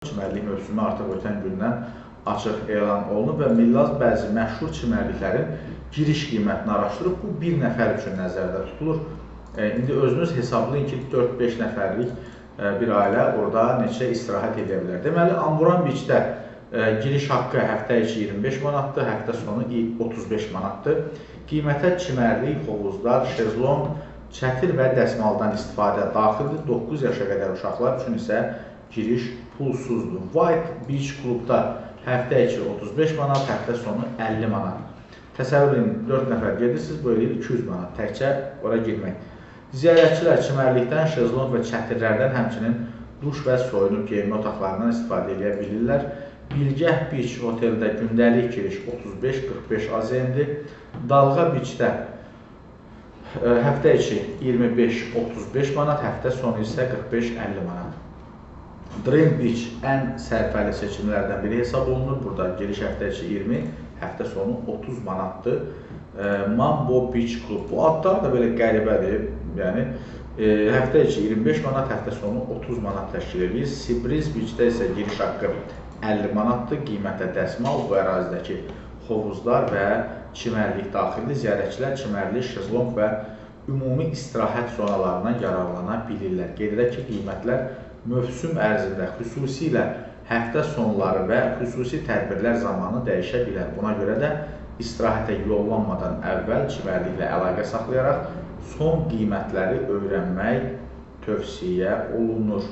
Çimərlik mövsümü artıq ötən gündən açıq elan olunub və Millaz bəzi məşhur çimərliklərin giriş qiymətini araşdırıb. Bu bir nəfər üçün nəzərdə tutulur. İndi özünüz hesablayın ki, 4-5 nəfərlik bir ailə orada neçə istirahət edə bilər. Deməli, Amburan Beachdə giriş haqqı həftə içi 25 manatdır, həftə sonu 35 manatdır. Qiymətə çimərlik, hovuzlar, şezlong, çətir və dəsmaldan istifadə daxildir. 9 yaşa qədər uşaqlar üçün isə giriş pulsuzdur. White Beach klubda həftə içi 35 manat, həftə sonu 50 manat. Təsəvvür edin, 4 nəfər gedirsiniz, bu eləyir 200 manat təkcə ora girmək. Ziyarətçilər çimərlikdən, şezlong və çətirlərdən, həmçinin duş və soyunub geyinmə otaqlarından istifadə edə bilirlər. Bilgəh Beach oteldə gündəlik giriş 35-45 AZN-dir. Dalğa Beachdə həftə içi 25-35 manat, həftə sonu isə 45-50 manat. Dream Beach ən sərfəli seçimlərdən biri hesab olunur. Burada giriş həftə içi 20, həftə sonu 30 manatdır. Mambo Beach Club, bu adlar da belə qəribədir. Yəni, həftə içi 25 manat, həftə sonu 30 manat təşkil edir. Seabreeze Beachdə isə giriş haqqı 50 manatdır. Qiymətə dəsmal, bu ərazidəki hovuzlar və çimərlik daxildir. Ziyarətçilər çimərlik, şezlong və ümumi istirahət zonalarından yararlana bilirlər. Qeyd edək ki, qiymətlər mövsüm ərzində, xüsusilə həftə sonları və xüsusi tədbirlər zamanı dəyişə bilər. Buna görə də istirahətə yollanmadan əvvəl çimərliklə əlaqə saxlayaraq son qiymətləri öyrənmək tövsiyə olunur.